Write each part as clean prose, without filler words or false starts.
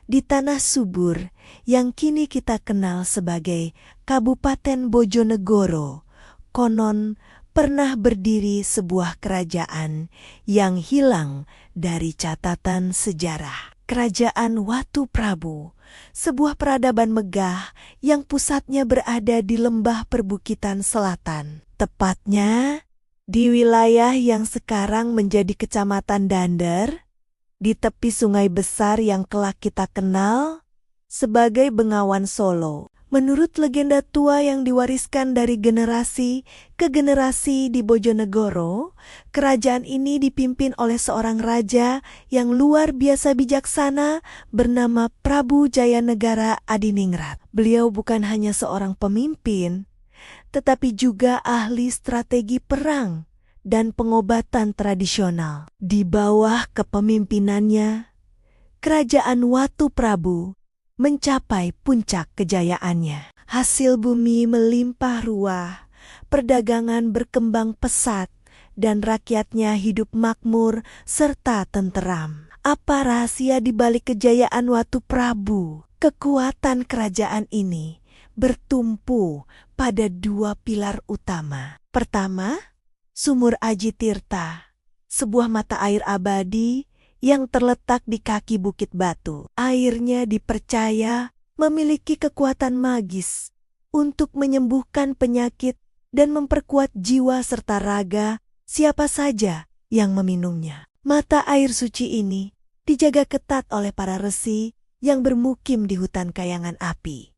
di tanah subur yang kini kita kenal sebagai Kabupaten Bojonegoro, konon pernah berdiri sebuah kerajaan yang hilang dari catatan sejarah. Kerajaan Watu Prabu, sebuah peradaban megah yang pusatnya berada di lembah perbukitan selatan. Tepatnya di wilayah yang sekarang menjadi Kecamatan Dander, di tepi sungai besar yang kelak kita kenal sebagai Bengawan Solo. Menurut legenda tua yang diwariskan dari generasi ke generasi di Bojonegoro, kerajaan ini dipimpin oleh seorang raja yang luar biasa bijaksana bernama Prabu Jayanegara Adiningrat. Beliau bukan hanya seorang pemimpin, tetapi juga ahli strategi perang dan pengobatan tradisional. Di bawah kepemimpinannya, kerajaan Watu Prabu mencapai puncak kejayaannya. Hasil bumi melimpah ruah, perdagangan berkembang pesat, dan rakyatnya hidup makmur serta tenteram. Apa rahasia di balik kejayaan Watu Prabu? Kekuatan kerajaan ini bertumpu pada dua pilar utama. Pertama, Sumur Aji Tirta, sebuah mata air abadi yang terletak di kaki Bukit Batu. Airnya dipercaya memiliki kekuatan magis untuk menyembuhkan penyakit dan memperkuat jiwa serta raga siapa saja yang meminumnya. Mata air suci ini dijaga ketat oleh para resi yang bermukim di hutan kayangan api.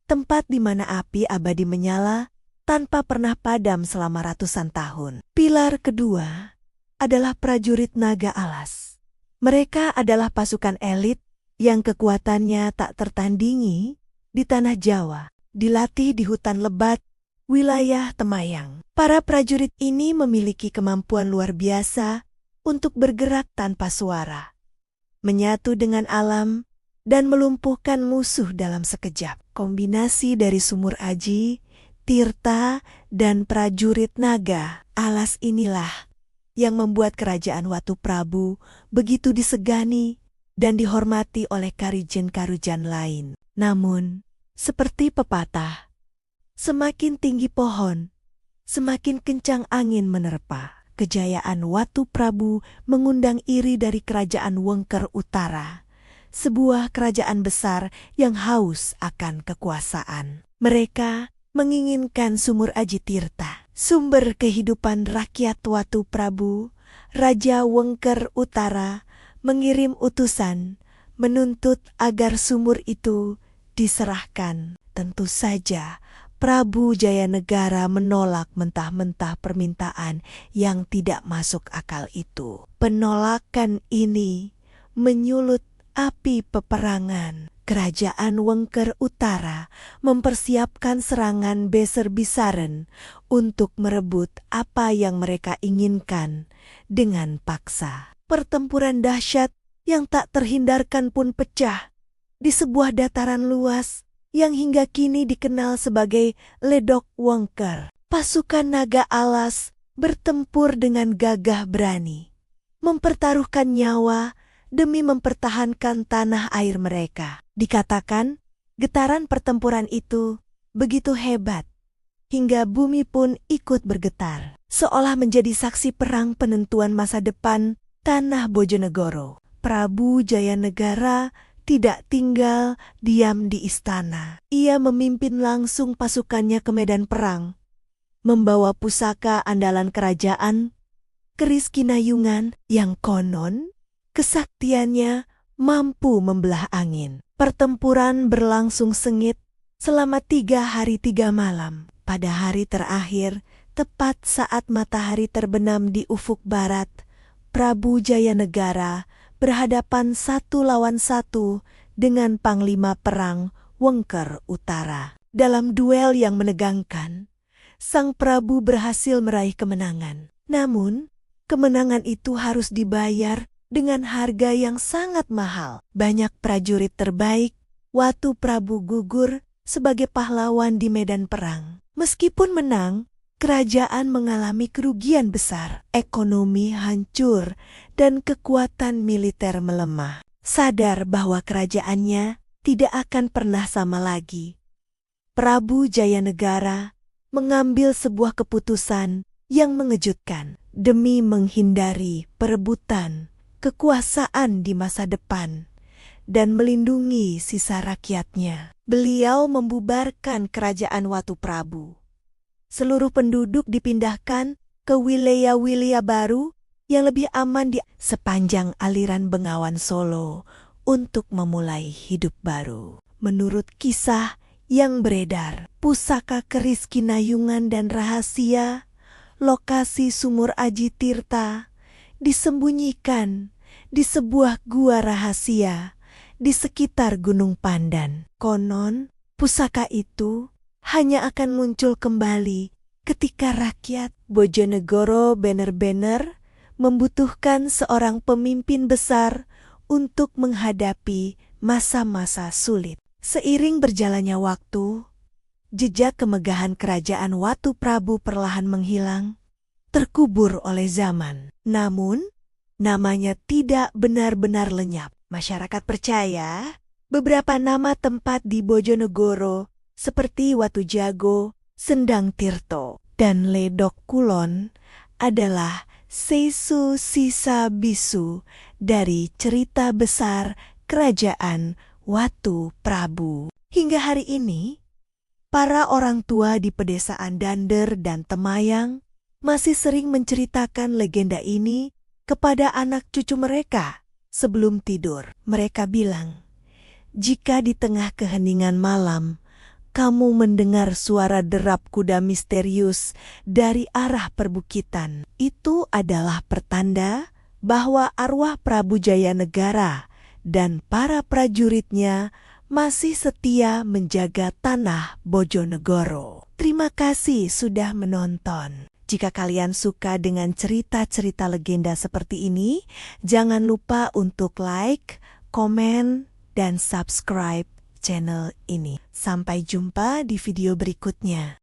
Tempat di mana api abadi menyala tanpa pernah padam selama ratusan tahun. Pilar kedua adalah prajurit naga alas. Mereka adalah pasukan elit yang kekuatannya tak tertandingi di tanah Jawa, dilatih di hutan lebat, wilayah Temayang. Para prajurit ini memiliki kemampuan luar biasa untuk bergerak tanpa suara, menyatu dengan alam, dan melumpuhkan musuh dalam sekejap. Kombinasi dari Sumur Aji, Tirta, dan prajurit naga alas inilah yang membuat kerajaan Watu Prabu begitu disegani dan dihormati oleh karijen-karujan lain. Namun, seperti pepatah, semakin tinggi pohon, semakin kencang angin menerpa. Kejayaan Watu Prabu mengundang iri dari kerajaan Wengker Utara, sebuah kerajaan besar yang haus akan kekuasaan. Mereka menginginkan Sumur Aji Tirta, sumber kehidupan rakyat Watu Prabu. Raja Wengker Utara mengirim utusan menuntut agar sumur itu diserahkan. Tentu saja Prabu Jayanegara menolak mentah-mentah permintaan yang tidak masuk akal itu. Penolakan ini menyulut api peperangan. Kerajaan Wengker Utara mempersiapkan serangan Besar-Bisaren untuk merebut apa yang mereka inginkan dengan paksa. Pertempuran dahsyat yang tak terhindarkan pun pecah di sebuah dataran luas yang hingga kini dikenal sebagai Ledok Wengker. Pasukan naga alas bertempur dengan gagah berani, mempertaruhkan nyawa demi mempertahankan tanah air mereka. Dikatakan, getaran pertempuran itu begitu hebat, hingga bumi pun ikut bergetar, seolah menjadi saksi perang penentuan masa depan tanah Bojonegoro. Prabu Jayanegara tidak tinggal diam di istana. Ia memimpin langsung pasukannya ke medan perang, membawa pusaka andalan kerajaan, keris kinayungan yang konon kesaktiannya mampu membelah angin. Pertempuran berlangsung sengit selama 3 hari 3 malam. Pada hari terakhir, tepat saat matahari terbenam di ufuk barat, Prabu Jayanegara berhadapan 1 lawan 1 dengan Panglima Perang Wengker Utara. Dalam duel yang menegangkan, sang Prabu berhasil meraih kemenangan. Namun, kemenangan itu harus dibayar dengan harga yang sangat mahal. Banyak prajurit terbaik Watu Prabu gugur sebagai pahlawan di medan perang. Meskipun menang, kerajaan mengalami kerugian besar, ekonomi hancur, dan kekuatan militer melemah. sadar bahwa kerajaannya tidak akan pernah sama lagi. Prabu Jayanegara mengambil sebuah keputusan yang mengejutkan demi menghindari perebutan kekuasaan di masa depan dan melindungi sisa rakyatnya. Beliau membubarkan kerajaan Watu Prabu. Seluruh penduduk dipindahkan ke wilayah-wilayah baru yang lebih aman di sepanjang aliran Bengawan Solo untuk memulai hidup baru. Menurut kisah yang beredar, pusaka keris Kinayungan dan rahasia, lokasi sumur Aji Tirta disembunyikan di sebuah gua rahasia di sekitar Gunung Pandan. Konon, pusaka itu hanya akan muncul kembali ketika rakyat Bojonegoro benar-benar membutuhkan seorang pemimpin besar untuk menghadapi masa-masa sulit. Seiring berjalannya waktu, jejak kemegahan kerajaan Watu Prabu perlahan menghilang, terkubur oleh zaman. Namun, namanya tidak benar-benar lenyap. Masyarakat percaya beberapa nama tempat di Bojonegoro seperti Watu Jago, Sendang Tirto, dan Ledok Kulon adalah sesu sisa bisu dari cerita besar kerajaan Watu Prabu. Hingga hari ini, para orang tua di pedesaan Dander dan Temayang masih sering menceritakan legenda ini kepada anak cucu mereka sebelum tidur. Mereka bilang, jika di tengah keheningan malam kamu mendengar suara derap kuda misterius dari arah perbukitan, itu adalah pertanda bahwa arwah Prabu Jayanegara dan para prajuritnya masih setia menjaga tanah Bojonegoro. Terima kasih sudah menonton. Jika kalian suka dengan cerita-cerita legenda seperti ini, jangan lupa untuk like, komen, dan subscribe channel ini. Sampai jumpa di video berikutnya.